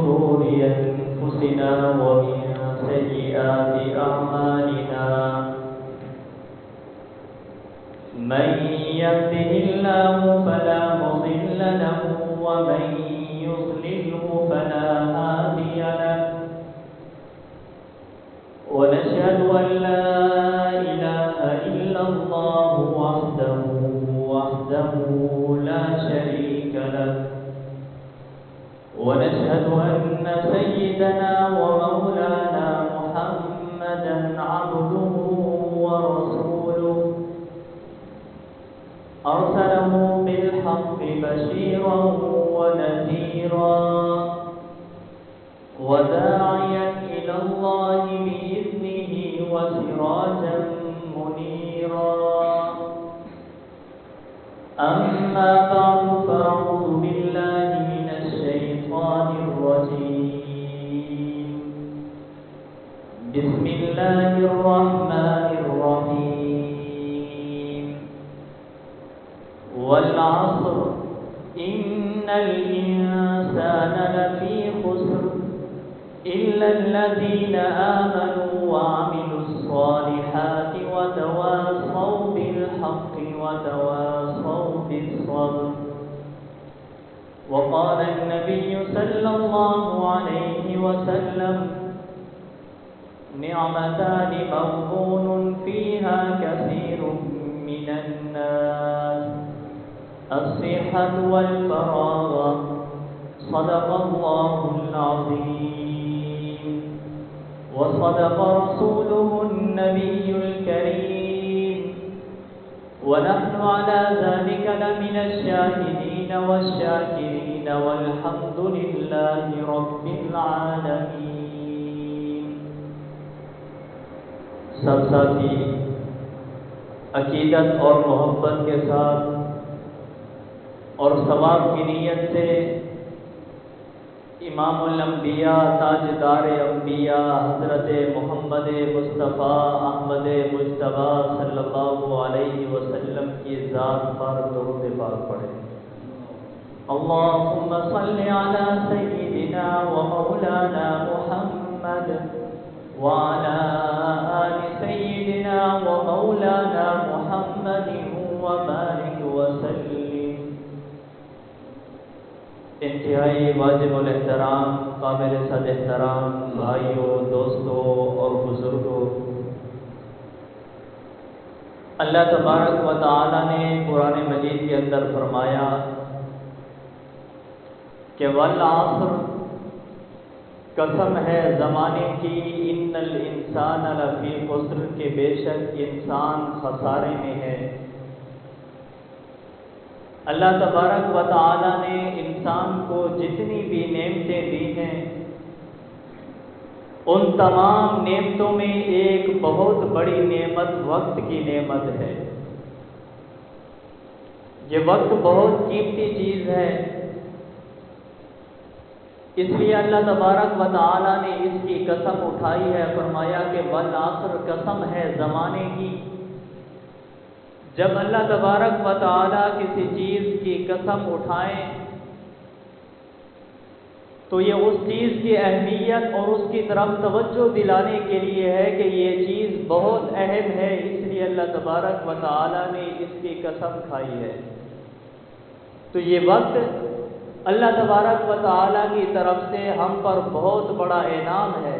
شرور أنفسنا ومن سيئات أعمالنا من يهده الله فلا مضل له ومن يضلله فلا هادي له ونشهد أن لا إله إلا الله وحده لا شريك له ونشهد أن سيدنا ومولانا محمدا عبده ورسوله أرسله بالحق بشيرا ونذيرا وداعيا إلى الله بإذنه وسراجا منيرا أما بعد فأعوذ بالله من الشيطان الرجيم بسم الله الرحمن الرحيم والعصر إن الإنسان لفي خسر إلا الذين آمنوا وعملوا الصالحات وتواصوا بالحق وتواصوا بالصبر وقال النبي صلى الله عليه وسلم نعمتان مغبون فيها كثير من الناس الصحة والفراغ صدق الله العظيم وصدق رسوله النبي الكريم ونحن على ذلك لمن الشاهدين والشاكرين والحمد لله رب العالمين. سب ساتھی عقیدت اور محبت کے ساتھ اور ثواب کی نیت سے امام الانبیاء تاجدار انبیاء حضرت محمد مصطفیٰ احمد مجتبیٰ صلی اللہ علیہ وسلم کی ذات پر درود پاک پڑھیں. اللہم صل علی سیدنا و مولانا محمد وعلى آل سيدنا ومولانا محمد وبارك وسلم. انتہائی واجب الاحترام قابل صد احترام بھائیوں، دوستوں اور بزرگوں، اللہ تبارک و تعالی نے قرآن مجید کے اندر فرمایا کہ والعصر، قسم ہے زمانے کی، ان الانسان لفی خسر، کہ بے شک انسان خسارے میں ہے. اللہ تبارک و تعالی نے انسان کو جتنی بھی نعمتیں دی ہیں، ان تمام نعمتوں میں ایک بہت بڑی نعمت وقت کی نعمت ہے. یہ وقت بہت قیمتی چیز ہے، اس لیے اللہ تبارک و تعالی نے اس کی قسم اٹھائی ہے. فرمایا کہ والعصر، قسم ہے زمانے کی. جب اللہ تبارک و تعالی کسی چیز کی قسم اٹھائیں تو یہ اس چیز کی اہمیت اور اس کی طرف توجہ دلانے کے لیے ہے کہ یہ چیز بہت اہم ہے، اس لیے اللہ تبارک و تعالی نے اس کی قسم کھائی ہے. تو یہ وقت اللہ تبارک و تعالی کی طرف سے ہم پر بہت بڑا انعام ہے.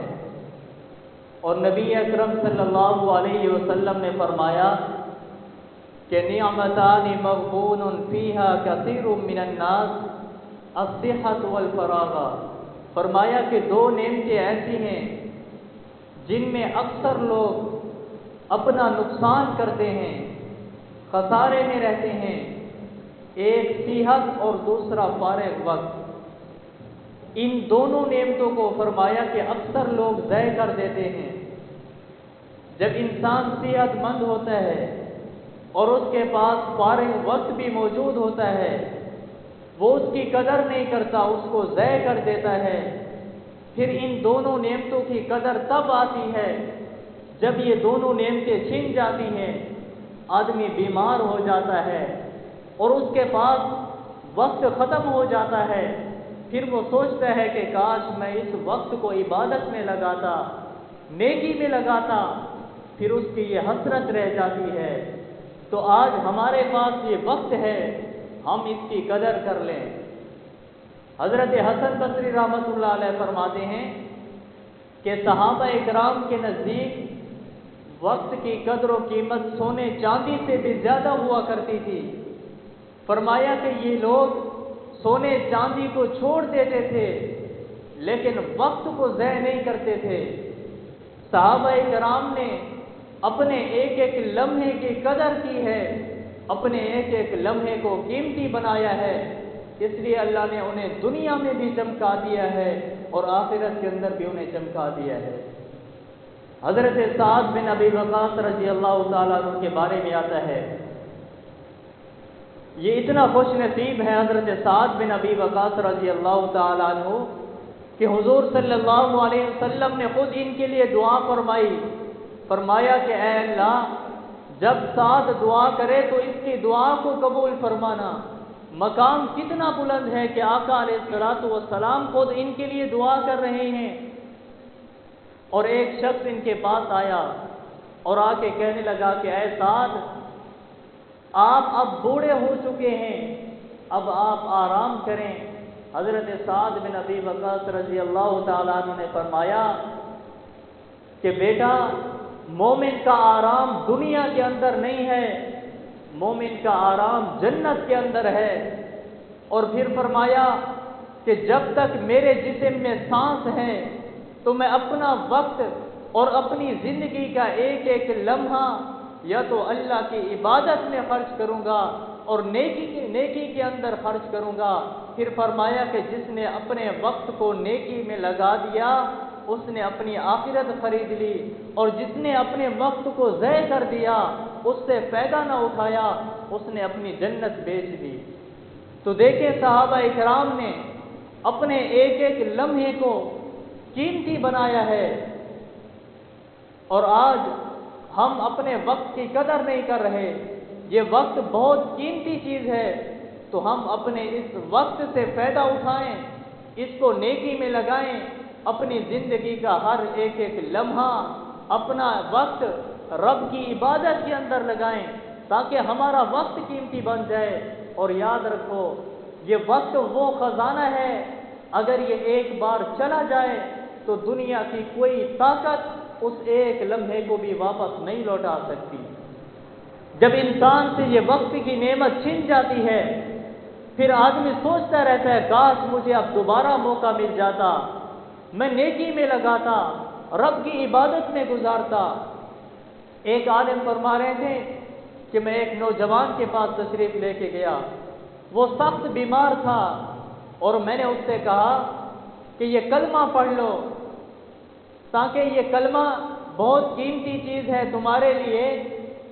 اور نبی اکرم صلی اللہ علیہ وسلم نے فرمایا کہ نعمتان مغبون فیہا کثیر من الناس الصحۃ والفراغ. فرمایا کہ دو نعمتیں ایسی ہیں جن میں اکثر لوگ اپنا نقصان کرتے ہیں، خسارے میں رہتے ہیں. ایک صحت اور دوسرا فارغ وقت. ان دونوں نعمتوں کو فرمایا کہ اکثر لوگ ضائع کر دیتے ہیں. جب انسان صحت مند ہوتا ہے اور اس کے پاس فارغ وقت بھی موجود ہوتا ہے، وہ اس کی قدر نہیں کرتا، اس کو ضائع کر دیتا ہے. پھر ان دونوں نعمتوں کی قدر تب آتی ہے جب یہ دونوں نعمتیں چھن جاتی ہیں، آدمی بیمار ہو جاتا ہے اور اس کے پاس وقت ختم ہو جاتا ہے. پھر وہ سوچتا ہے کہ کاش میں اس وقت کو عبادت میں لگاتا، نیکی میں لگاتا، پھر اس کی یہ حسرت رہ جاتی ہے۔ تو آج ہمارے پاس یہ وقت ہے، ہم اس کی قدر کر لیں۔ حضرت حسن بصری رحمۃ اللہ علیہ فرماتے ہیں کہ صحابہ اکرام کے نزدیک وقت کی قدر و قیمت سونے چاندی سے بھی زیادہ ہوا کرتی تھی۔ فرمایا کہ یہ لوگ سونے چاندی کو چھوڑ دیتے تھے لیکن وقت کو ضائع نہیں کرتے تھے۔ صحابہ کرام نے اپنے ایک ایک لمحے کی قدر کی ہے، اپنے ایک ایک لمحے کو قیمتی بنایا ہے، اس لیے اللہ نے انہیں دنیا میں بھی چمکا دیا ہے اور آخرت کے اندر بھی انہیں چمکا دیا ہے۔ حضرت سعد بن ابی وقاص رضی اللہ تعالیٰ عنہ کے بارے میں آتا ہے، یہ اتنا خوش نصیب ہے حضرت سعد بن ابی وقاص رضی اللہ تعالیٰ عنہ کہ حضور صلی اللہ علیہ وسلم نے خود ان کے لیے دعا فرمائی۔ فرمایا کہ اے اللہ، جب سعد دعا کرے تو اس کی دعا کو قبول فرمانا۔ مقام کتنا بلند ہے کہ آقا علیہ الصلوۃ والسلام خود ان کے لیے دعا کر رہے ہیں۔ اور ایک شخص ان کے پاس آیا اور آ کے کہنے لگا کہ اے سعد، آپ اب بوڑھے ہو چکے ہیں، اب آپ آرام کریں۔ حضرت سعد بن ابی وقاص رضی اللہ تعالیٰ عنہ نے فرمایا کہ بیٹا، مومن کا آرام دنیا کے اندر نہیں ہے، مومن کا آرام جنت کے اندر ہے۔ اور پھر فرمایا کہ جب تک میرے جسم میں سانس ہے تو میں اپنا وقت اور اپنی زندگی کا ایک ایک لمحہ یا تو اللہ کی عبادت میں خرچ کروں گا اور نیکی کے اندر خرچ کروں گا۔ پھر فرمایا کہ جس نے اپنے وقت کو نیکی میں لگا دیا اس نے اپنی آخرت خرید لی، اور جس نے اپنے وقت کو ضائع کر دیا، اس سے فائدہ نہ اٹھایا، اس نے اپنی جنت بیچ دی۔ تو دیکھیں صحابہ اکرام نے اپنے ایک ایک لمحے کو قیمتی بنایا ہے، اور آج ہم اپنے وقت کی قدر نہیں کر رہے۔ یہ وقت بہت قیمتی چیز ہے، تو ہم اپنے اس وقت سے فائدہ اٹھائیں، اس کو نیکی میں لگائیں، اپنی زندگی کا ہر ایک ایک لمحہ، اپنا وقت رب کی عبادت کے اندر لگائیں تاکہ ہمارا وقت قیمتی بن جائے۔ اور یاد رکھو، یہ وقت وہ خزانہ ہے، اگر یہ ایک بار چلا جائے تو دنیا کی کوئی طاقت اس ایک لمحے کو بھی واپس نہیں لوٹا سکتی۔ جب انسان سے یہ وقت کی نعمت چھن جاتی ہے، پھر آدمی سوچتا رہتا ہے کاش مجھے اب دوبارہ موقع مل جاتا، میں نیکی میں لگاتا، رب کی عبادت میں گزارتا۔ ایک عالم فرما رہے تھے کہ میں ایک نوجوان کے پاس تشریف لے کے گیا، وہ سخت بیمار تھا، اور میں نے اس سے کہا کہ یہ کلمہ پڑھ لو تاکہ یہ کلمہ بہت قیمتی چیز ہے تمہارے لیے،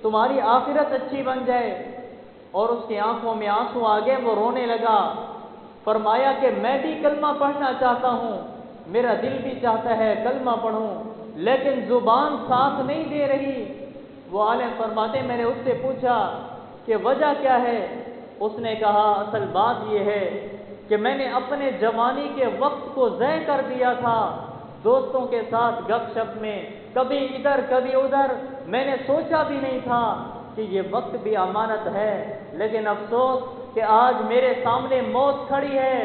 تمہاری آخرت اچھی بن جائے۔ اور اس کی آنکھوں میں آنسو آ گئے، وہ رونے لگا۔ فرمایا کہ میں بھی کلمہ پڑھنا چاہتا ہوں، میرا دل بھی چاہتا ہے کلمہ پڑھوں، لیکن زبان ساتھ نہیں دے رہی۔ وہ عالم فرماتے میں نے اس سے پوچھا کہ وجہ کیا ہے؟ اس نے کہا اصل بات یہ ہے کہ میں نے اپنے جوانی کے وقت کو ضائع کر دیا تھا، دوستوں کے ساتھ گپ شپ میں کبھی ادھر کبھی ادھر، میں نے سوچا بھی نہیں تھا کہ یہ وقت بھی امانت ہے۔ لیکن افسوس کہ آج میرے سامنے موت کھڑی ہے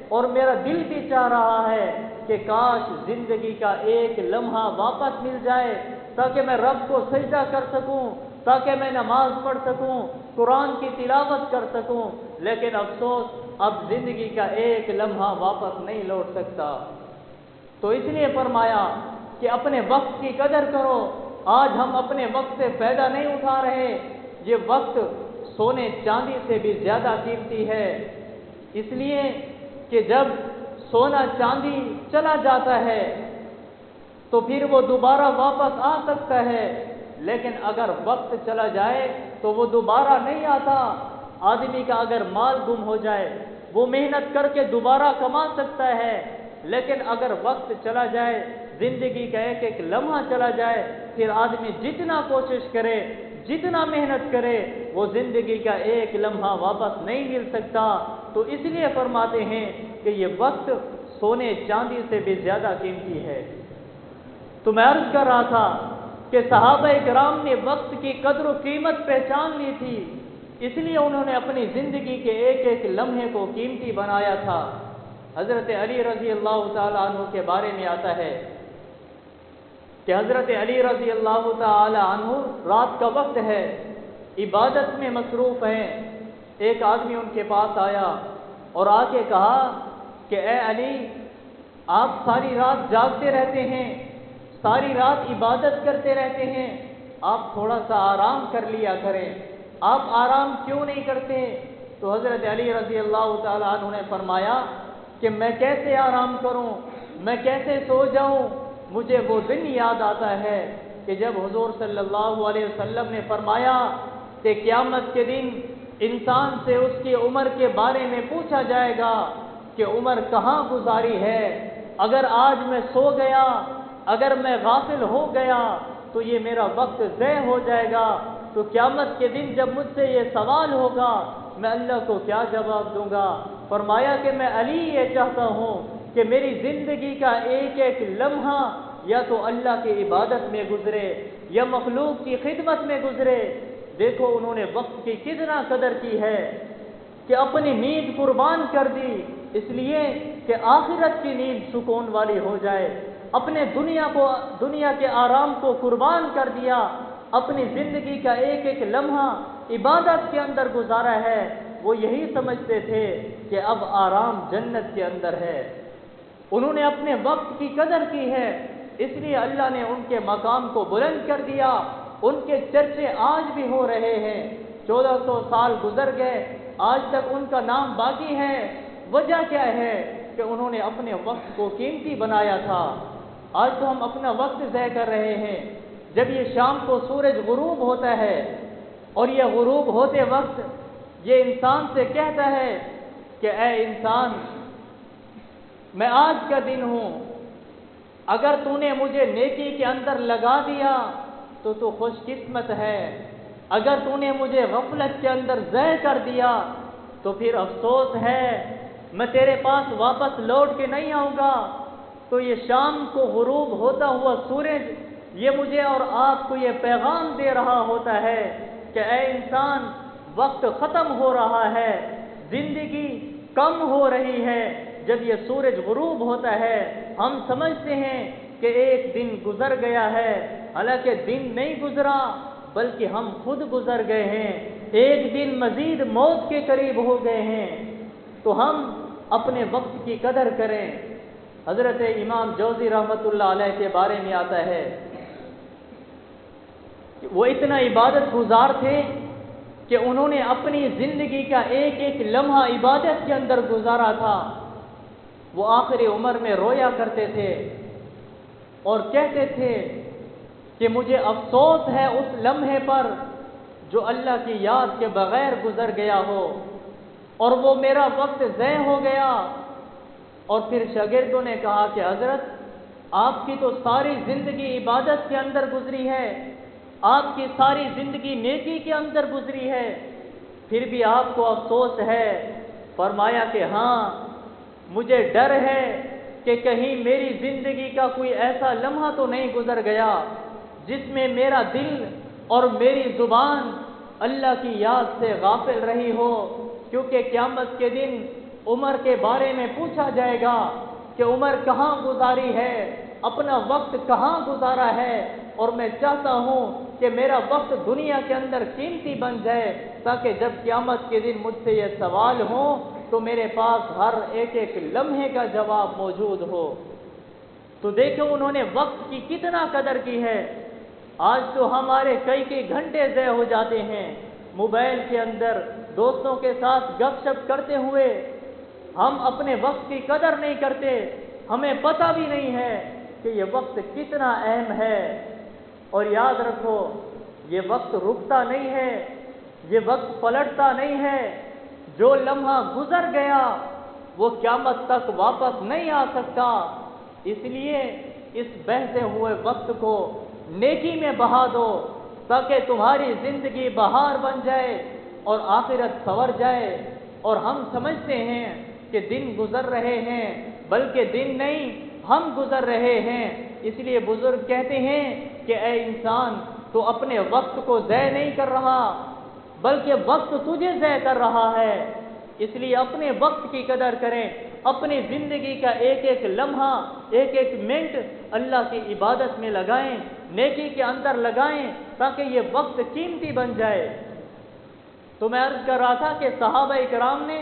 اور میرا دل بھی چاہ رہا ہے کہ کاش زندگی کا ایک لمحہ واپس مل جائے تاکہ میں رب کو سجدہ کر سکوں، تاکہ میں نماز پڑھ سکوں، قرآن کی تلاوت کر سکوں۔ لیکن افسوس اب زندگی کا ایک لمحہ واپس نہیں لوٹ سکتا۔ تو اس لیے فرمایا کہ اپنے وقت کی قدر کرو۔ آج ہم اپنے وقت سے فائدہ نہیں اٹھا رہے، یہ وقت سونے چاندی سے بھی زیادہ قیمتی ہے، اس لیے کہ جب سونا چاندی چلا جاتا ہے تو پھر وہ دوبارہ واپس آ سکتا ہے، لیکن اگر وقت چلا جائے تو وہ دوبارہ نہیں آتا۔ آدمی کا اگر مال گم ہو جائے وہ محنت کر کے دوبارہ کما سکتا ہے، لیکن اگر وقت چلا جائے، زندگی کا ایک ایک لمحہ چلا جائے، پھر آدمی جتنا کوشش کرے، جتنا محنت کرے، وہ زندگی کا ایک لمحہ واپس نہیں مل سکتا۔ تو اس لیے فرماتے ہیں کہ یہ وقت سونے چاندی سے بھی زیادہ قیمتی ہے۔ تو میں عرض کر رہا تھا کہ صحابہ کرام نے وقت کی قدر و قیمت پہچان لی تھی، اس لیے انہوں نے اپنی زندگی کے ایک ایک لمحے کو قیمتی بنایا تھا۔ حضرت علی رضی اللہ تعالیٰ عنہ کے بارے میں آتا ہے کہ حضرت علی رضی اللہ تعالی عنہ رات کا وقت ہے، عبادت میں مصروف ہیں۔ ایک آدمی ان کے پاس آیا اور آ کے کہا کہ اے علی، آپ ساری رات جاگتے رہتے ہیں، ساری رات عبادت کرتے رہتے ہیں، آپ تھوڑا سا آرام کر لیا کریں، آپ آرام کیوں نہیں کرتے؟ تو حضرت علی رضی اللہ تعالی عنہ نے فرمایا کہ میں کیسے آرام کروں، میں کیسے سو جاؤں؟ مجھے وہ دن یاد آتا ہے کہ جب حضور صلی اللہ علیہ وسلم نے فرمایا کہ قیامت کے دن انسان سے اس کی عمر کے بارے میں پوچھا جائے گا کہ عمر کہاں گزاری ہے، اگر آج میں سو گیا، اگر میں غافل ہو گیا تو یہ میرا وقت ضائع ہو جائے گا۔ تو قیامت کے دن جب مجھ سے یہ سوال ہوگا میں اللہ کو کیا جواب دوں گا؟ فرمایا کہ میں علی یہ چاہتا ہوں کہ میری زندگی کا ایک ایک لمحہ یا تو اللہ کی عبادت میں گزرے یا مخلوق کی خدمت میں گزرے۔ دیکھو انہوں نے وقت کی کتنا قدر کی ہے کہ اپنی نیند قربان کر دی اس لیے کہ آخرت کی نیند سکون والی ہو جائے، اپنے دنیا کے آرام کو قربان کر دیا، اپنی زندگی کا ایک ایک لمحہ عبادت کے اندر گزارا ہے۔ وہ یہی سمجھتے تھے کہ اب آرام جنت کے اندر ہے۔ انہوں نے اپنے وقت کی قدر کی ہے، اس لیے اللہ نے ان کے مقام کو بلند کر دیا۔ ان کے چرچے آج بھی ہو رہے ہیں، 1400 سال گزر گئے، آج تک ان کا نام باقی ہے۔ وجہ کیا ہے کہ انہوں نے اپنے وقت کو قیمتی بنایا تھا۔ آج تو ہم اپنا وقت ضائع کر رہے ہیں۔ جب یہ شام کو سورج غروب ہوتا ہے اور یہ غروب ہوتے وقت یہ انسان سے کہتا ہے کہ اے انسان، میں آج کا دن ہوں، اگر تو نے مجھے نیکی کے اندر لگا دیا تو خوش قسمت ہے، اگر تو نے مجھے غفلت کے اندر ضائع کر دیا تو پھر افسوس ہے، میں تیرے پاس واپس لوٹ کے نہیں آؤں گا۔ تو یہ شام کو غروب ہوتا ہوا سورج یہ مجھے اور آپ کو یہ پیغام دے رہا ہوتا ہے کہ اے انسان، وقت ختم ہو رہا ہے، زندگی کم ہو رہی ہے۔ جب یہ سورج غروب ہوتا ہے ہم سمجھتے ہیں کہ ایک دن گزر گیا ہے، حالانکہ دن نہیں گزرا بلکہ ہم خود گزر گئے ہیں، ایک دن مزید موت کے قریب ہو گئے ہیں۔ تو ہم اپنے وقت کی قدر کریں۔ حضرت امام جوزی رحمۃ اللہ علیہ کے بارے میں آتا ہے کہ وہ اتنا عبادت گزار تھے کہ انہوں نے اپنی زندگی کا ایک ایک لمحہ عبادت کے اندر گزارا تھا۔ وہ آخری عمر میں رویا کرتے تھے اور کہتے تھے کہ مجھے افسوس ہے اس لمحے پر جو اللہ کی یاد کے بغیر گزر گیا ہو اور وہ میرا وقت ضائع ہو گیا۔ اور پھر شاگردوں نے کہا کہ حضرت، آپ کی تو ساری زندگی عبادت کے اندر گزری ہے، آپ کی ساری زندگی نیکی کے اندر گزری ہے، پھر بھی آپ کو افسوس ہے۔ فرمایا کہ ہاں، مجھے ڈر ہے کہ کہیں میری زندگی کا کوئی ایسا لمحہ تو نہیں گزر گیا جس میں میرا دل اور میری زبان اللہ کی یاد سے غافل رہی ہو، کیونکہ قیامت کے دن عمر کے بارے میں پوچھا جائے گا کہ عمر کہاں گزاری ہے، اپنا وقت کہاں گزارا ہے۔ اور میں چاہتا ہوں کہ میرا وقت دنیا کے اندر قیمتی بن جائے تاکہ جب قیامت کے دن مجھ سے یہ سوال ہوں تو میرے پاس ہر ایک ایک لمحے کا جواب موجود ہو۔ تو دیکھو انہوں نے وقت کی کتنا قدر کی ہے۔ آج تو ہمارے کئی گھنٹے ضائع ہو جاتے ہیں موبائل کے اندر دوستوں کے ساتھ گپ شپ کرتے ہوئے، ہم اپنے وقت کی قدر نہیں کرتے، ہمیں پتہ بھی نہیں ہے کہ یہ وقت کتنا اہم ہے۔ اور یاد رکھو، یہ وقت رکتا نہیں ہے، یہ وقت پلٹتا نہیں ہے۔ جو لمحہ گزر گیا وہ قیامت تک واپس نہیں آ سکتا، اس لیے اس بہتے ہوئے وقت کو نیکی میں بہا دو تاکہ تمہاری زندگی بہار بن جائے اور آخرت سنور جائے۔ اور ہم سمجھتے ہیں کہ کہ دن گزر رہے ہیں، بلکہ دن نہیں ہم گزر رہے ہیں۔ اس لیے بزرگ کہتے ہیں کہ اے انسان، تو اپنے وقت کو ضائع نہیں کر رہا بلکہ وقت تجھے ضائع کر رہا ہے۔ اس لیے اپنے وقت کی قدر کریں، اپنی زندگی کا ایک ایک لمحہ، ایک ایک منٹ اللہ کی عبادت میں لگائیں، نیکی کے اندر لگائیں، تاکہ یہ وقت قیمتی بن جائے۔ تو میں عرض کر رہا تھا کہ صحابہ کرام نے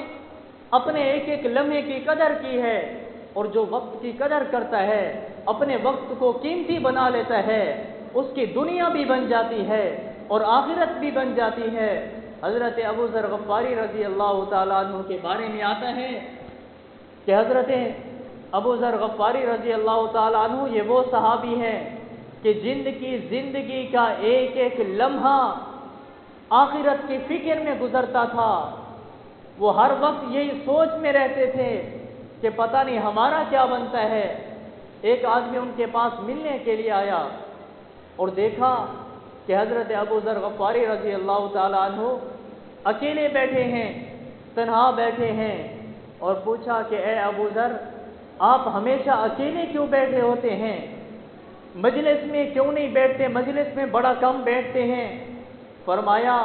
اپنے ایک ایک لمحے کی قدر کی ہے، اور جو وقت کی قدر کرتا ہے، اپنے وقت کو قیمتی بنا لیتا ہے، اس کی دنیا بھی بن جاتی ہے اور آخرت بھی بن جاتی ہے۔ حضرت ابو ذر غفاری رضی اللہ تعالیٰ عنہ کے بارے میں آتا ہے کہ حضرت ابو ذر غفاری رضی اللہ تعالیٰ عنہ یہ وہ صحابی ہیں کہ جن کی زندگی کا ایک ایک لمحہ آخرت کی فکر میں گزرتا تھا۔ وہ ہر وقت یہی سوچ میں رہتے تھے کہ پتہ نہیں ہمارا کیا بنتا ہے۔ ایک آدمی ان کے پاس ملنے کے لیے آیا اور دیکھا کہ حضرت ابو ذر غفاری رضی اللہ تعالیٰ عنہ اکیلے بیٹھے ہیں، تنہا بیٹھے ہیں، اور پوچھا کہ اے ابو ذر، آپ ہمیشہ اکیلے کیوں بیٹھے ہوتے ہیں؟ مجلس میں کیوں نہیں بیٹھتے؟ مجلس میں بڑا کم بیٹھتے ہیں۔ فرمایا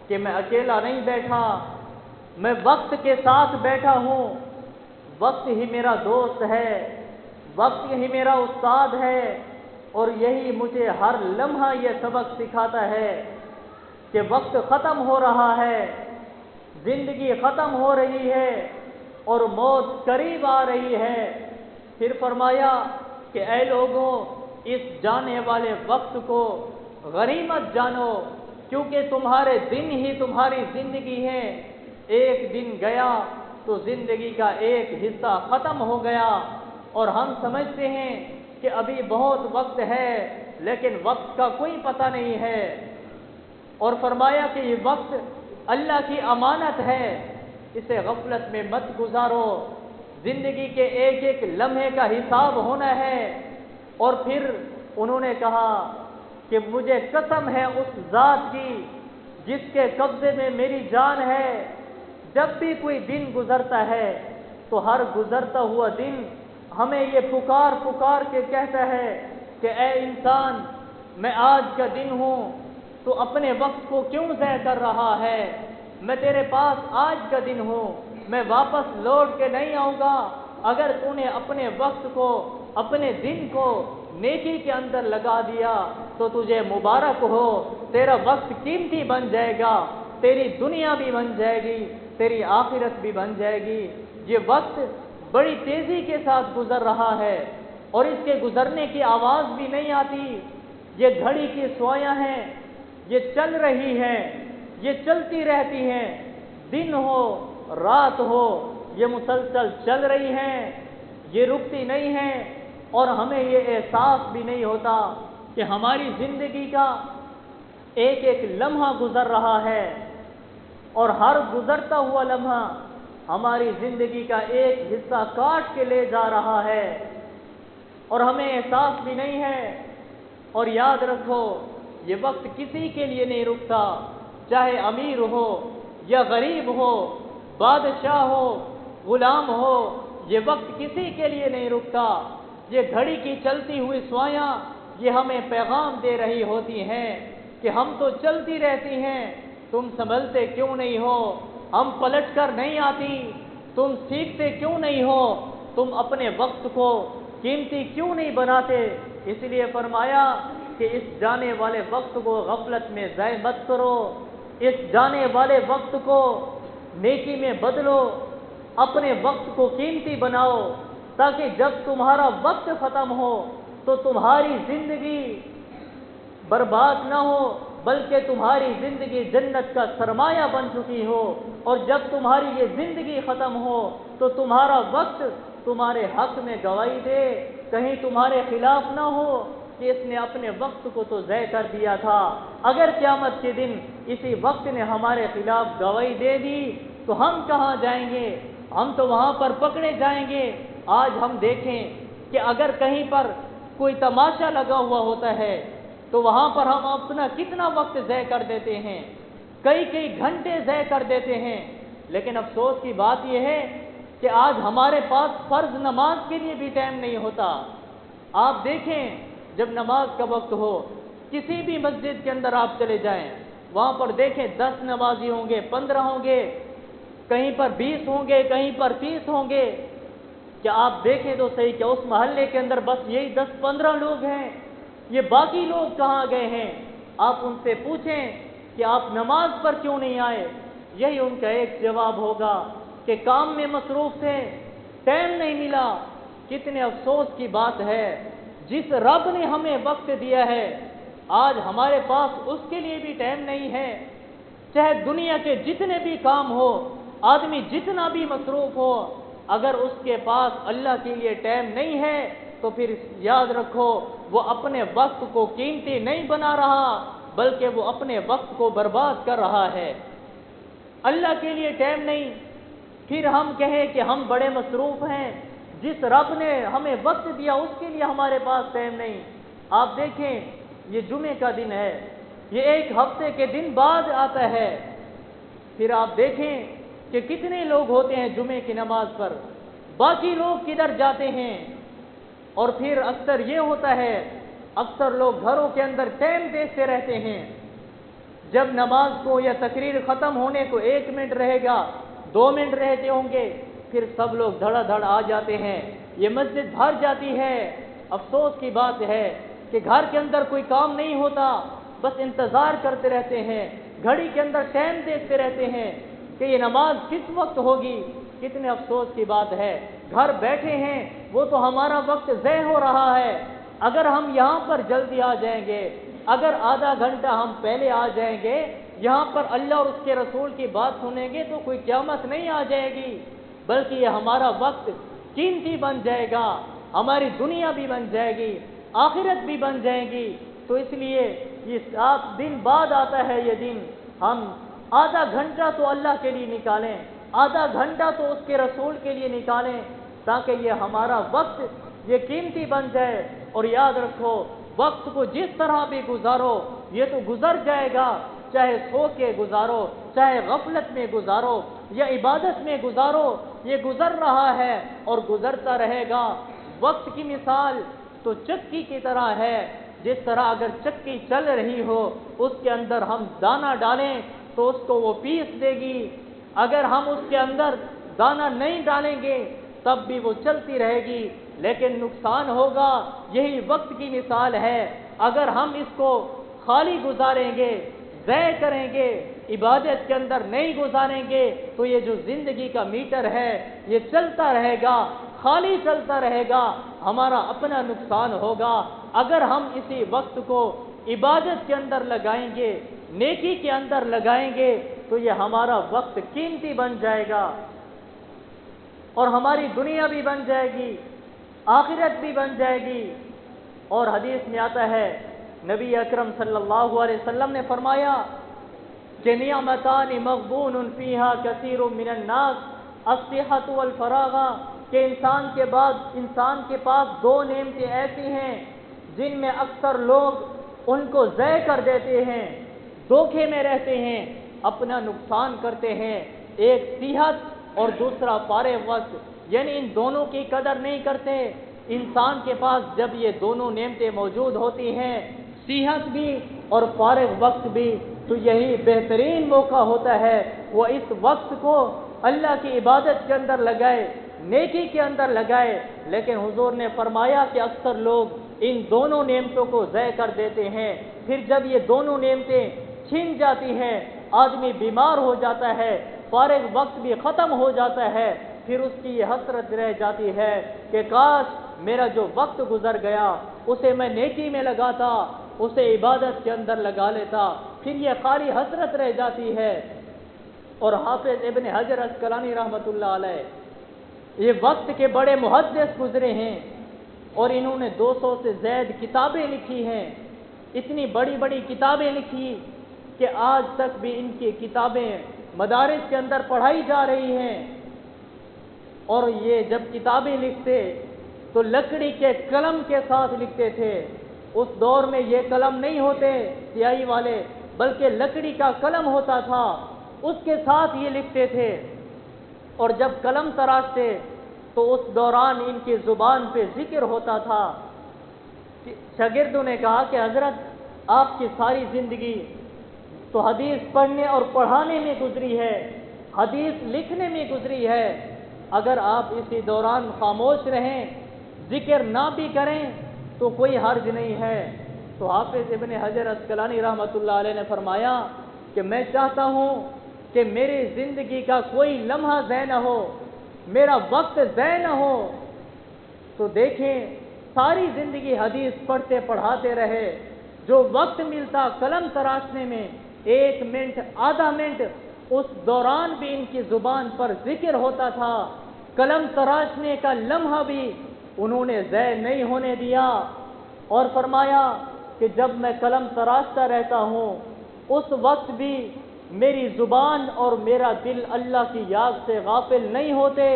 کہ میں اکیلا نہیں بیٹھا، میں وقت کے ساتھ بیٹھا ہوں۔ وقت ہی میرا دوست ہے، وقت ہی میرا استاد ہے، اور یہی مجھے ہر لمحہ یہ سبق سکھاتا ہے کہ وقت ختم ہو رہا ہے، زندگی ختم ہو رہی ہے اور موت قریب آ رہی ہے۔ پھر فرمایا کہ اے لوگوں، اس جانے والے وقت کو غنیمت جانو، کیونکہ تمہارے دن ہی تمہاری زندگی ہے۔ ایک دن گیا تو زندگی کا ایک حصہ ختم ہو گیا، اور ہم سمجھتے ہیں کہ ابھی بہت وقت ہے، لیکن وقت کا کوئی پتہ نہیں ہے۔ اور فرمایا کہ یہ وقت اللہ کی امانت ہے، اسے غفلت میں مت گزارو، زندگی کے ایک ایک لمحے کا حساب ہونا ہے۔ اور پھر انہوں نے کہا کہ مجھے قسم ہے اس ذات کی جس کے قبضے میں میری جان ہے، جب بھی کوئی دن گزرتا ہے تو ہر گزرتا ہوا دن ہمیں یہ پکار پکار کے کہتا ہے کہ اے انسان، میں آج کا دن ہوں، تو اپنے وقت کو کیوں ضائع کر رہا ہے؟ میں تیرے پاس آج کا دن ہوں، میں واپس لوٹ کے نہیں آؤں گا۔ اگر تو نے اپنے وقت کو، اپنے دن کو نیکی کے اندر لگا دیا تو تجھے مبارک ہو، تیرا وقت قیمتی بن جائے گا، تیری دنیا بھی بن جائے گی، تیری آخرت بھی بن جائے گی۔ یہ وقت بڑی تیزی کے ساتھ گزر رہا ہے اور اس کے گزرنے کی آواز بھی نہیں آتی۔ یہ گھڑی کی سوئیاں ہیں، یہ چل رہی ہیں، یہ چلتی رہتی ہیں، دن ہو رات ہو یہ مسلسل چل رہی ہیں، یہ رکتی نہیں ہیں، اور ہمیں یہ احساس بھی نہیں ہوتا کہ ہماری زندگی کا ایک ایک لمحہ گزر رہا ہے، اور ہر گزرتا ہوا لمحہ ہماری زندگی کا ایک حصہ کاٹ کے لے جا رہا ہے، اور ہمیں احساس بھی نہیں ہے۔ اور یاد رکھو، یہ وقت کسی کے لیے نہیں رکتا، چاہے امیر ہو یا غریب ہو، بادشاہ ہو، غلام ہو، یہ وقت کسی کے لیے نہیں رکتا۔ یہ گھڑی کی چلتی ہوئی سوئیاں یہ ہمیں پیغام دے رہی ہوتی ہیں کہ ہم تو چلتی رہتی ہیں، تم سنبھلتے کیوں نہیں ہو؟ ہم پلٹ کر نہیں آتی، تم سیکھتے کیوں نہیں ہو؟ تم اپنے وقت کو قیمتی کیوں نہیں بناتے؟ اس لیے فرمایا کہ اس جانے والے وقت کو غفلت میں ضائع مت کرو، اس جانے والے وقت کو نیکی میں بدلو، اپنے وقت کو قیمتی بناؤ، تاکہ جب تمہارا وقت ختم ہو تو تمہاری زندگی برباد نہ ہو، بلکہ تمہاری زندگی جنت کا سرمایہ بن چکی ہو، اور جب تمہاری یہ زندگی ختم ہو تو تمہارا وقت تمہارے حق میں گواہی دے، کہیں تمہارے خلاف نہ ہو کہ اس نے اپنے وقت کو تو ضائع کر دیا تھا۔ اگر قیامت کے دن اسی وقت نے ہمارے خلاف گواہی دے دی تو ہم کہاں جائیں گے؟ ہم تو وہاں پر پکڑے جائیں گے۔ آج ہم دیکھیں کہ اگر کہیں پر کوئی تماشا لگا ہوا ہوتا ہے تو وہاں پر ہم اپنا کتنا وقت ضائع کر دیتے ہیں، کئی کئی گھنٹے ضائع کر دیتے ہیں۔ لیکن افسوس کی بات یہ ہے کہ کہ آج ہمارے پاس فرض نماز کے لیے بھی ٹائم نہیں ہوتا۔ آپ دیکھیں جب نماز کا وقت ہو، کسی بھی مسجد کے اندر آپ چلے جائیں، وہاں پر دیکھیں 10 نمازی ہوں گے، 15 ہوں گے، کہیں پر 20 ہوں گے، کہیں پر 30 ہوں گے۔ کہ آپ دیکھیں تو صحیح کہ اس محلے کے اندر بس یہی 10-15 لوگ ہیں، یہ باقی لوگ کہاں گئے ہیں؟ آپ ان سے پوچھیں کہ آپ نماز پر کیوں نہیں آئے؟ یہی ان کا ایک جواب ہوگا کہ کام میں مصروف تھے، ٹائم نہیں ملا۔ کتنے افسوس کی بات ہے، جس رب نے ہمیں وقت دیا ہے آج ہمارے پاس اس کے لیے بھی ٹائم نہیں ہے۔ چاہے دنیا کے جتنے بھی کام ہو، آدمی جتنا بھی مصروف ہو، اگر اس کے پاس اللہ کے لیے ٹائم نہیں ہے تو پھر یاد رکھو وہ اپنے وقت کو قیمتی نہیں بنا رہا، بلکہ وہ اپنے وقت کو برباد کر رہا ہے۔ اللہ کے لیے ٹائم نہیں، پھر ہم کہیں کہ ہم بڑے مصروف ہیں، جس رب نے ہمیں وقت دیا اس کے لیے ہمارے پاس ٹائم نہیں۔ آپ دیکھیں یہ جمعے کا دن ہے، یہ ایک ہفتے کے دن بعد آتا ہے، پھر آپ دیکھیں کہ کتنے لوگ ہوتے ہیں جمعے کی نماز پر، باقی لوگ کدھر جاتے ہیں؟ اور پھر اکثر یہ ہوتا ہے، اکثر لوگ گھروں کے اندر ٹائم دیکھتے رہتے ہیں، جب نماز کو یا تقریر ختم ہونے کو 1 منٹ رہے گا، 2 منٹ رہتے ہوں گے، پھر سب لوگ دھڑا دھڑ آ جاتے ہیں، یہ مسجد بھر جاتی ہے۔ افسوس کی بات ہے کہ گھر کے اندر کوئی کام نہیں ہوتا، بس انتظار کرتے رہتے ہیں، گھڑی کے اندر ٹائم دیکھتے رہتے ہیں کہ یہ نماز کس وقت ہوگی۔ کتنے افسوس کی بات ہے، گھر بیٹھے ہیں وہ تو ہمارا وقت ضائع ہو رہا ہے۔ اگر ہم یہاں پر جلدی آ جائیں گے، اگر آدھا گھنٹہ ہم پہلے آ جائیں گے، یہاں پر اللہ اور اس کے رسول کی بات سنیں گے تو کوئی قیامت نہیں آ جائے گی، بلکہ یہ ہمارا وقت قیمتی بن جائے گا، ہماری دنیا بھی بن جائے گی، آخرت بھی بن جائے گی۔ تو اس لیے یہ 7 دن بعد آتا ہے یہ دن، ہم آدھا گھنٹہ تو اللہ کے لیے نکالیں، آدھا گھنٹہ تو اس کے رسول کے لیے نکالیں، تاکہ یہ ہمارا وقت یہ قیمتی بن جائے۔ اور یاد رکھو وقت کو جس طرح بھی گزارو یہ تو گزر جائے گا، چاہے سو کے گزارو، چاہے غفلت میں گزارو یا عبادت میں گزارو، یہ گزر رہا ہے اور گزرتا رہے گا۔ وقت کی مثال تو چکی کی طرح ہے، جس طرح اگر چکی چل رہی ہو اس کے اندر ہم دانہ ڈالیں تو اس کو وہ پیس دے گی، اگر ہم اس کے اندر دانہ نہیں ڈالیں گے تب بھی وہ چلتی رہے گی، لیکن نقصان ہوگا۔ یہی وقت کی مثال ہے، اگر ہم اس کو خالی گزاریں گے، ضائع کریں گے، عبادت کے اندر نہیں گزاریں گے تو یہ جو زندگی کا میٹر ہے یہ چلتا رہے گا، خالی چلتا رہے گا، ہمارا اپنا نقصان ہوگا۔ اگر ہم اسی وقت کو عبادت کے اندر لگائیں گے، نیکی کے اندر لگائیں گے تو یہ ہمارا وقت قیمتی بن جائے گا، اور ہماری دنیا بھی بن جائے گی، آخرت بھی بن جائے گی۔ اور حدیث میں آتا ہے، نبی اکرم صلی اللہ علیہ وسلم نے فرمایا کہ نعمتان مغبون فیہا کثیر من الناس الصحۃ والفراغ، کہ انسان کے پاس 2 نعمتیں ایسی ہیں جن میں اکثر لوگ ان کو ضائع کر دیتے ہیں، دھوکے میں رہتے ہیں، اپنا نقصان کرتے ہیں، ایک صحت اور دوسرا فارغ وقت، یعنی ان دونوں کی قدر نہیں کرتے۔ انسان کے پاس جب یہ دونوں نعمتیں موجود ہوتی ہیں، صحت بھی اور فارغ وقت بھی، تو یہی بہترین موقع ہوتا ہے وہ اس وقت کو اللہ کی عبادت کے اندر لگائے، نیکی کے اندر لگائے۔ لیکن حضور نے فرمایا کہ اکثر لوگ ان دونوں نعمتوں کو ضائع کر دیتے ہیں، پھر جب یہ دونوں نعمتیں چھن جاتی ہیں، آدمی بیمار ہو جاتا ہے، فارغ وقت بھی ختم ہو جاتا ہے، پھر اس کی یہ حسرت رہ جاتی ہے کہ کاش میرا جو وقت گزر گیا اسے میں نیکی میں لگاتا، اسے عبادت کے اندر لگا لیتا، پھر یہ خالی حسرت رہ جاتی ہے۔ اور حافظ ابن حجر عسقلانی رحمۃ اللہ علیہ یہ وقت کے بڑے محدث گزرے ہیں، اور انہوں نے 200 سے زائد کتابیں لکھی ہیں، اتنی بڑی بڑی کتابیں لکھی کہ آج تک بھی ان کی کتابیں مدارس کے اندر پڑھائی جا رہی ہیں۔ اور یہ جب کتابیں لکھتے تو لکڑی کے قلم کے ساتھ لکھتے تھے، اس دور میں یہ قلم نہیں ہوتے سیاہی والے، بلکہ لکڑی کا قلم ہوتا تھا، اس کے ساتھ یہ لکھتے تھے۔ اور جب قلم تراشتے تو اس دوران ان کی زبان پہ ذکر ہوتا تھا۔ شاگردوں نے کہا کہ حضرت آپ کی ساری زندگی تو حدیث پڑھنے اور پڑھانے میں گزری ہے، حدیث لکھنے میں گزری ہے، اگر آپ اسی دوران خاموش رہیں، ذکر نہ بھی کریں تو کوئی حرج نہیں ہے۔ تو حافظ ابن حجر عسقلانی رحمۃ اللہ علیہ نے فرمایا کہ میں چاہتا ہوں کہ میری زندگی کا کوئی لمحہ ضائع نہ ہو، میرا وقت ضائع نہ ہو۔ تو دیکھیں ساری زندگی حدیث پڑھتے پڑھاتے رہے، جو وقت ملتا قلم تراشنے میں 1 منٹ آدھا منٹ اس دوران بھی ان کی زبان پر ذکر ہوتا تھا، قلم تراشنے کا لمحہ بھی انہوں نے ضائع نہیں ہونے دیا۔ اور فرمایا کہ جب میں قلم تراشتا رہتا ہوں اس وقت بھی میری زبان اور میرا دل اللہ کی یاد سے غافل نہیں ہوتے،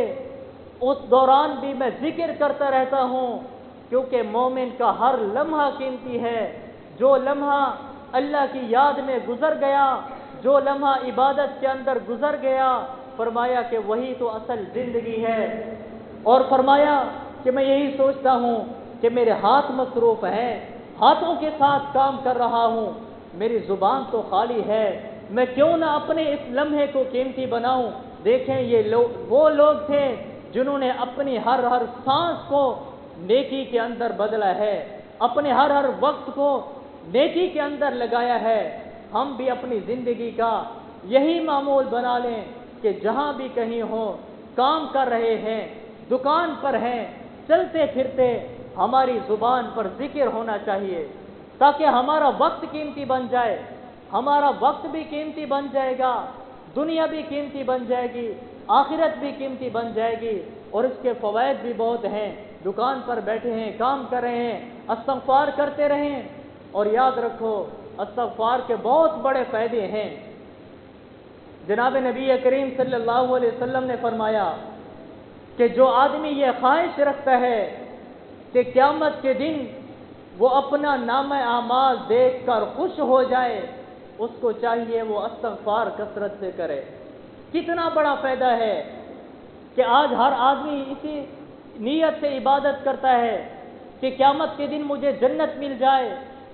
اس دوران بھی میں ذکر کرتا رہتا ہوں، کیونکہ مومن کا ہر لمحہ قیمتی ہے۔ جو لمحہ اللہ کی یاد میں گزر گیا، جو لمحہ عبادت کے اندر گزر گیا، فرمایا کہ وہی تو اصل زندگی ہے۔ اور فرمایا کہ میں یہی سوچتا ہوں کہ میرے ہاتھ مصروف ہیں، ہاتھوں کے ساتھ کام کر رہا ہوں، میری زبان تو خالی ہے، میں کیوں نہ اپنے اس لمحے کو قیمتی بناؤں۔ دیکھیں یہ وہ لوگ تھے جنہوں نے اپنی ہر سانس کو نیکی کے اندر بدلا ہے، اپنے ہر وقت کو نیکی کے اندر لگایا ہے۔ ہم بھی اپنی زندگی کا یہی معمول بنا لیں کہ جہاں بھی کہیں ہوں، کام کر رہے ہیں، دکان پر ہیں، چلتے پھرتے ہماری زبان پر ذکر ہونا چاہیے، تاکہ ہمارا وقت قیمتی بن جائے، ہمارا وقت بھی قیمتی بن جائے گا، دنیا بھی قیمتی بن جائے گی، آخرت بھی قیمتی بن جائے گی، اور اس کے فوائد بھی بہت ہیں۔ دکان پر بیٹھے ہیں، کام کر رہے ہیں، استغفار کرتے رہیں، اور یاد رکھو استغفار کے بہت بڑے فائدے ہیں۔ جناب نبی کریم صلی اللہ علیہ وسلم نے فرمایا کہ جو آدمی یہ خواہش رکھتا ہے کہ قیامت کے دن وہ اپنا نامہ اعمال دیکھ کر خوش ہو جائے، اس کو چاہیے وہ استغفار کثرت سے کرے۔ کتنا بڑا فائدہ ہے کہ آج ہر آدمی اسی نیت سے عبادت کرتا ہے کہ قیامت کے دن مجھے جنت مل جائے،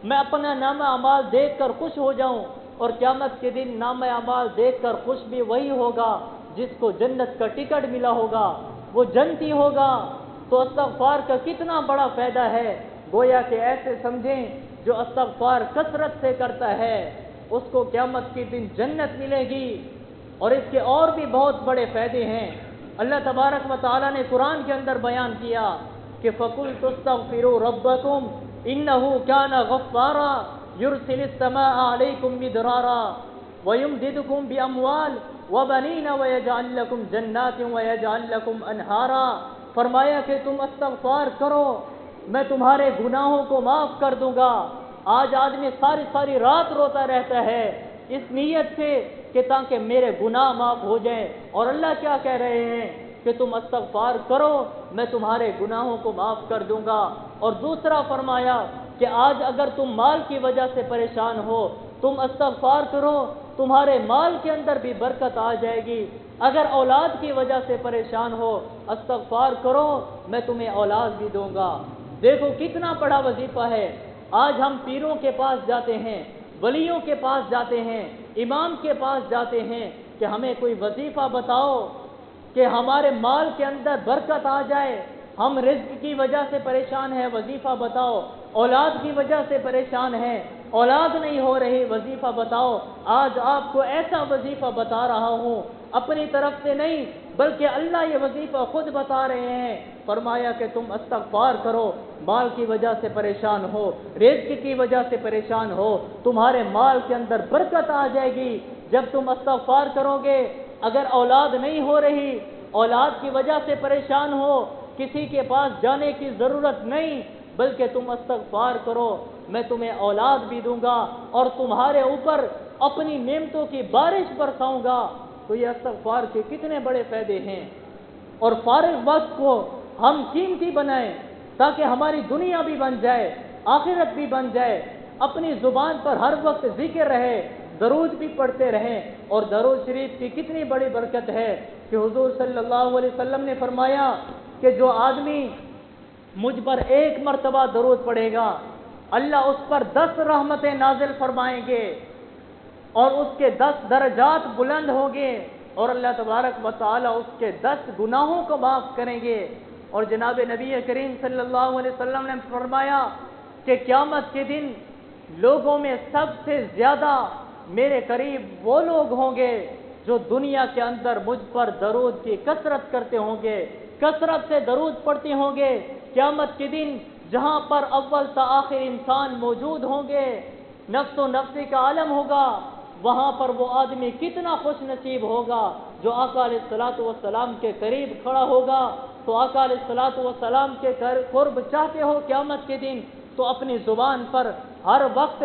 میں اپنا نامہ اعمال دیکھ کر خوش ہو جاؤں، اور قیامت کے دن نامہ اعمال دیکھ کر خوش بھی وہی ہوگا جس کو جنت کا ٹکٹ ملا ہوگا، وہ جنتی ہوگا۔ تو استغفار کا کتنا بڑا فائدہ ہے، گویا کہ ایسے سمجھیں جو استغفار کثرت سے کرتا ہے اس کو قیامت کے دن جنت ملے گی۔ اور اس کے اور بھی بہت بڑے فائدے ہیں۔ اللہ تبارک و تعالیٰ نے قرآن کے اندر بیان کیا کہ فَقُلْتُ اسْتَغْفِرُوا رَبَّكُمْ إِنَّهُ كَانَ غَفَّارًا يُرْسِلِ السَّمَاءَ عَلَيْكُمْ مِدْرَارًا وَيُمْدِدْكُمْ بِأَمْوَالٍ وَبَنِينَ وَيَجْعَلْ لَكُمْ جَنَّاتٍ وَيَجْعَلْ لَكُمْ أَنْهَارًا۔ فرمایا کہ تم استغفار کرو، میں تمہارے گناہوں کو معاف کر دوں گا۔ آج آدمی ساری رات روتا رہتا ہے اس نیت سے کہ تاکہ میرے گناہ معاف ہو جائیں، اور اللہ کیا کہہ رہے ہیں کہ تم استغفار کرو، میں تمہارے گناہوں کو معاف کر دوں گا۔ اور دوسرا فرمایا کہ آج اگر تم مال کی وجہ سے پریشان ہو، تم استغفار کرو، تمہارے مال کے اندر بھی برکت آ جائے گی۔ اگر اولاد کی وجہ سے پریشان ہو، استغفار کرو، میں تمہیں اولاد بھی دوں گا۔ دیکھو کتنا بڑا وظیفہ ہے۔ آج ہم پیروں کے پاس جاتے ہیں، ولیوں کے پاس جاتے ہیں، امام کے پاس جاتے ہیں کہ ہمیں کوئی وظیفہ بتاؤ کہ ہمارے مال کے اندر برکت آ جائے، ہم رزق کی وجہ سے پریشان ہیں، وظیفہ بتاؤ، اولاد کی وجہ سے پریشان ہیں، اولاد نہیں ہو رہی، وظیفہ بتاؤ۔ آج آپ کو ایسا وظیفہ بتا رہا ہوں، اپنی طرف سے نہیں بلکہ اللہ یہ وظیفہ خود بتا رہے ہیں۔ فرمایا کہ تم استغفار کرو، مال کی وجہ سے پریشان ہو، رزق کی وجہ سے پریشان ہو، تمہارے مال کے اندر برکت آ جائے گی جب تم استغفار کرو گے۔ اگر اولاد نہیں ہو رہی، اولاد کی وجہ سے پریشان ہو، کسی کے پاس جانے کی ضرورت نہیں، بلکہ تم استغفار کرو، میں تمہیں اولاد بھی دوں گا اور تمہارے اوپر اپنی نعمتوں کی بارش برساؤں گا۔ تو یہ استغفار کے کتنے بڑے فائدے ہیں۔ اور فارغ وقت کو ہم قیمتی بنائیں تاکہ ہماری دنیا بھی بن جائے، آخرت بھی بن جائے، اپنی زبان پر ہر وقت ذکر رہے، درود بھی پڑھتے رہیں۔ اور درود شریف کی کتنی بڑی برکت ہے کہ حضور صلی اللہ علیہ وسلم نے فرمایا کہ جو آدمی مجھ پر ایک مرتبہ درود پڑھے گا، اللہ اس پر 10 رحمتیں نازل فرمائیں گے اور اس کے 10 درجات بلند ہوں گے، اور اللہ تبارک و تعالی اس کے 10 گناہوں کو معاف کریں گے۔ اور جناب نبی کریم صلی اللہ علیہ وسلم نے فرمایا کہ قیامت کے دن لوگوں میں سب سے زیادہ میرے قریب وہ لوگ ہوں گے جو دنیا کے اندر مجھ پر درود کی کثرت کرتے ہوں گے، کثرت سے درود پڑھتے ہوں گے۔ قیامت کے دن جہاں پر اول تا آخر انسان موجود ہوں گے، نفس و نفسی کا عالم ہوگا، وہاں پر وہ آدمی کتنا خوش نصیب ہوگا جو آقا علیہ الصلوۃ والسلام کے قریب کھڑا ہوگا۔ تو آقا علیہ الصلوۃ والسلام کے قرب چاہتے ہو قیامت کے دن، تو اپنی زبان پر ہر وقت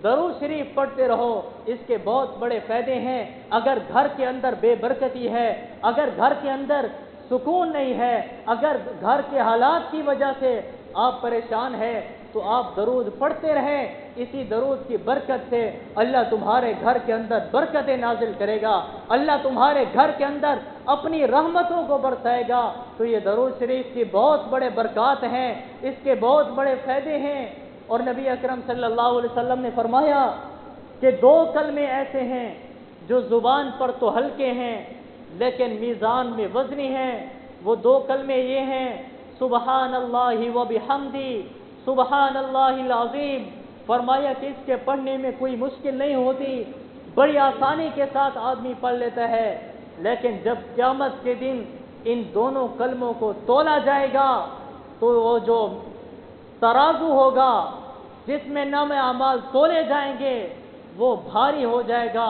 درود شریف پڑھتے رہو، اس کے بہت بڑے فائدے ہیں۔ اگر گھر کے اندر بے برکتی ہے، اگر گھر کے اندر سکون نہیں ہے، اگر گھر کے حالات کی وجہ سے آپ پریشان ہیں، تو آپ درود پڑھتے رہیں۔ اسی درود کی برکت سے اللہ تمہارے گھر کے اندر برکتیں نازل کرے گا، اللہ تمہارے گھر کے اندر اپنی رحمتوں کو برسائے گا۔ تو یہ درود شریف کی بہت بڑے برکات ہیں، اس کے بہت بڑے فائدے ہیں۔ اور نبی اکرم صلی اللہ علیہ وسلم نے فرمایا کہ 2 کلمے ایسے ہیں جو زبان پر تو ہلکے ہیں لیکن میزان میں وزنی ہیں۔ وہ 2 کلمے یہ ہیں، سبحان اللہ و بحمدی، سبحان اللہ العظیم۔ فرمایا کہ اس کے پڑھنے میں کوئی مشکل نہیں ہوتی، بڑی آسانی کے ساتھ آدمی پڑھ لیتا ہے، لیکن جب قیامت کے دن ان دونوں کلموں کو تولا جائے گا تو وہ جو ترازو ہوگا جس میں نام اعمال تولے جائیں گے وہ بھاری ہو جائے گا،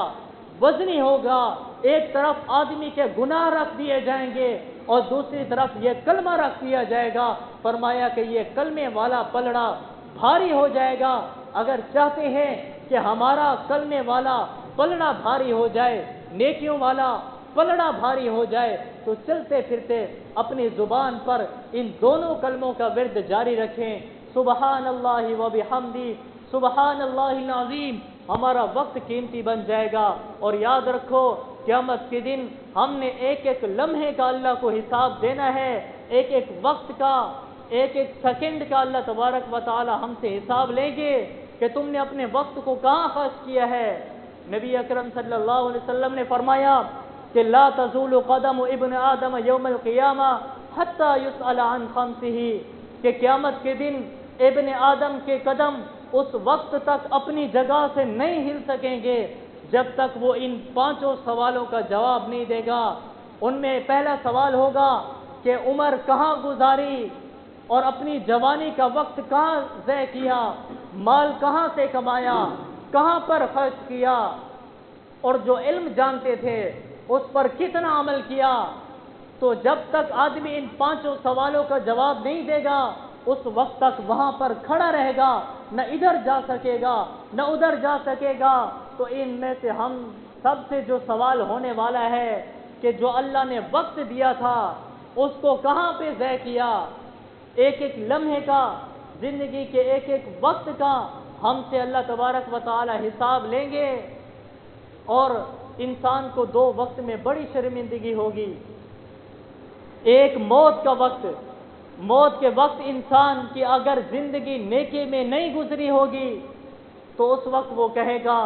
وزنی ہوگا۔ ایک طرف آدمی کے گناہ رکھ دیے جائیں گے اور دوسری طرف یہ کلمہ رکھ دیا جائے گا۔ فرمایا کہ یہ کلمے والا پلڑا بھاری ہو جائے گا۔ اگر چاہتے ہیں کہ ہمارا کلمے والا پلڑا بھاری ہو جائے، نیکیوں والا پلڑا بھاری ہو جائے، تو چلتے پھرتے اپنی زبان پر ان دونوں کلموں کا ورد جاری رکھیں، سبحان اللہ و بحمدی، سبحان اللہ العظیم۔ ہمارا وقت قیمتی بن جائے گا۔ اور یاد رکھو قیامت کے دن ہم نے ایک ایک لمحے کا اللہ کو حساب دینا ہے، ایک ایک وقت کا، ایک ایک سیکنڈ کا اللہ تبارک و تعالی ہم سے حساب لیں گے کہ تم نے اپنے وقت کو کہاں خرچ کیا ہے۔ نبی اکرم صلی اللہ علیہ وسلم نے فرمایا کہ لا تزول قدم ابن آدم یوم القیامہ حتی یسأل عن خمسہ، کہ قیامت کے دن ابن آدم کے قدم اس وقت تک اپنی جگہ سے نہیں ہل سکیں گے جب تک وہ ان 5 سوالوں کا جواب نہیں دے گا۔ ان میں پہلا سوال ہوگا کہ عمر کہاں گزاری اور اپنی جوانی کا وقت کہاں ضائع کیا، مال کہاں سے کمایا، کہاں پر خرچ کیا، اور جو علم جانتے تھے اس پر کتنا عمل کیا۔ تو جب تک آدمی ان 5 سوالوں کا جواب نہیں دے گا اس وقت تک وہاں پر کھڑا رہے گا، نہ ادھر جا سکے گا نہ ادھر جا سکے گا۔ تو ان میں سے ہم سب سے جو سوال ہونے والا ہے کہ جو اللہ نے وقت دیا تھا اس کو کہاں پہ ضائع کیا، ایک ایک لمحے کا، زندگی کے ایک ایک وقت کا ہم سے اللہ تبارک و تعالی حساب لیں گے۔ اور انسان کو 2 وقت میں بڑی شرمندگی ہوگی۔ ایک موت کا وقت، موت کے وقت انسان کی اگر زندگی نیکی میں نہیں گزری ہوگی تو اس وقت وہ کہے گا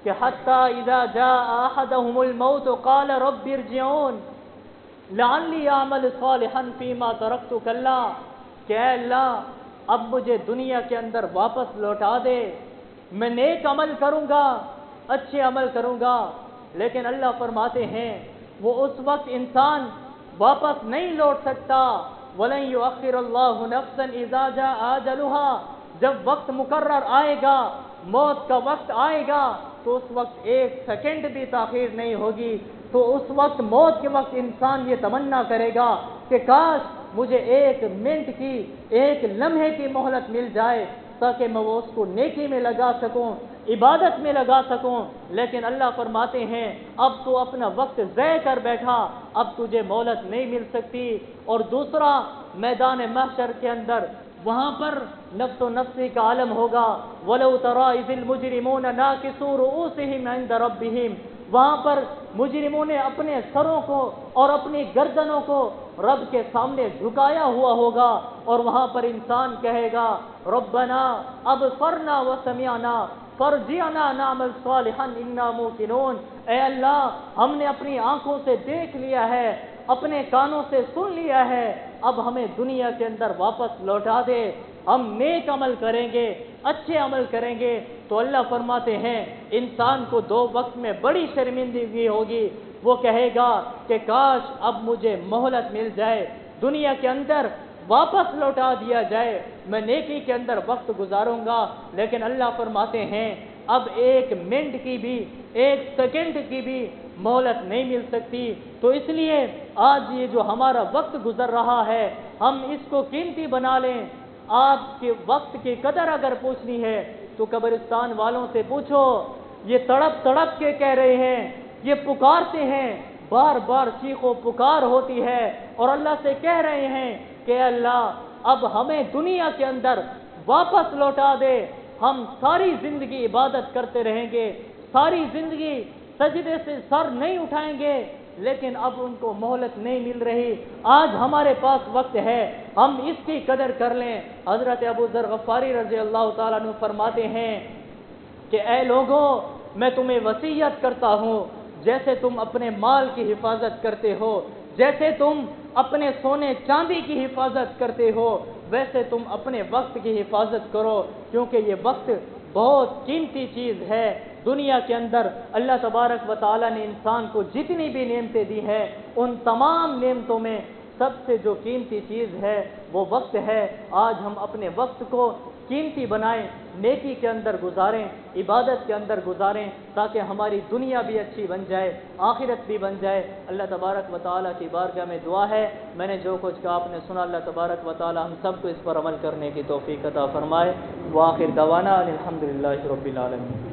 کہ حتی اذا جاء احدهم الموت قال رب ارجعون لعلی اعمل صالحا فیما ترکت کلا، کہ اے اللہ اب مجھے دنیا کے اندر واپس لوٹا دے، میں نیک عمل کروں گا، اچھے عمل کروں گا۔ لیکن اللہ فرماتے ہیں وہ اس وقت انسان واپس نہیں لوٹ سکتا، وَلَن يُؤَخِّرَ اللَّهُ نَفْسًا إِذَا جَاءَ أَجَلُهَا، جب وقت مقرر آئے گا، موت کا وقت آئے گا تو اس وقت 1 سیکنڈ بھی تاخیر نہیں ہوگی۔ تو اس وقت موت کے وقت انسان یہ تمنا کرے گا کہ کاش مجھے 1 منٹ کی، 1 لمحے کی مہلت مل جائے تاکہ میں وہ اس کو نیکی میں لگا سکوں، عبادت میں لگا سکوں۔ لیکن اللہ فرماتے ہیں اب تو اپنا وقت ضائع کر بیٹھا، اب تجھے مہلت نہیں مل سکتی۔ اور دوسرا، میدان محشر کے اندر وہاں پر نفس و نفسی کا عالم ہوگا. وَلَوْ تَرَىٰ إِذِ الْمُجْرِمُونَ نَاكِسُو رُءُوسِهِمْ عِندَ رَبِّهِمْ. وہاں پر مجرموں نے اپنے سروں کو اور اپنی گردنوں کو رب کے سامنے جھکایا ہوا ہوگا، اور وہاں پر انسان کہے گا ربنا ابصرنا وسمعنا فرجعنا نعمل صالحا انا موقنون. اے اللہ، ہم نے اپنی آنکھوں سے دیکھ لیا ہے، اپنے کانوں سے سن لیا ہے، اب ہمیں دنیا کے اندر واپس لوٹا دے، ہم نیک عمل کریں گے، اچھے عمل کریں گے. تو اللہ فرماتے ہیں انسان کو دو وقت میں بڑی شرمندگی ہوگی. وہ کہے گا کہ کاش اب مجھے مہلت مل جائے، دنیا کے اندر واپس لوٹا دیا جائے، میں نیکی کے اندر وقت گزاروں گا. لیکن اللہ فرماتے ہیں اب ایک منٹ کی بھی، ایک سیکنڈ کی بھی مہلت نہیں مل سکتی. تو اس لیے آج یہ جو ہمارا وقت گزر رہا ہے، ہم اس کو قیمتی بنا لیں. آپ کے وقت کی قدر اگر پوچھنی ہے تو قبرستان والوں سے پوچھو. یہ تڑپ تڑپ کے کہہ رہے ہیں، یہ پکارتے ہیں، بار بار چیخ و پکار ہوتی ہے اور اللہ سے کہہ رہے ہیں کہ اللہ اب ہمیں دنیا کے اندر واپس لوٹا دے. ہم ساری زندگی عبادت کرتے رہیں گے، ساری زندگی سجدے سے سر نہیں اٹھائیں گے، لیکن اب ان کو مہلت نہیں مل رہی. آج ہمارے پاس وقت ہے، ہم اس کی قدر کر لیں. حضرت ابو ذر غفاری رضی اللہ تعالیٰ عنہ فرماتے ہیں کہ اے لوگوں، میں تمہیں وصیت کرتا ہوں، جیسے تم اپنے مال کی حفاظت کرتے ہو، جیسے تم اپنے سونے چاندی کی حفاظت کرتے ہو، ویسے تم اپنے وقت کی حفاظت کرو، کیونکہ یہ وقت بہت قیمتی چیز ہے. دنیا کے اندر اللہ تبارک و تعالیٰ نے انسان کو جتنی بھی نعمتیں دی ہیں، ان تمام نعمتوں میں سب سے جو قیمتی چیز ہے وہ وقت ہے. آج ہم اپنے وقت کو قیمتی بنائیں، نیکی کے اندر گزاریں، عبادت کے اندر گزاریں، تاکہ ہماری دنیا بھی اچھی بن جائے، آخرت بھی بن جائے. اللہ تبارک و تعالیٰ کی بارگاہ میں دعا ہے، میں نے جو کچھ کہا آپ نے سنا، اللہ تبارک و تعالیٰ ہم سب کو اس پر عمل کرنے کی توفیق عطا فرمائے. وآخر دعوانا الحمدللہ رب العالمین.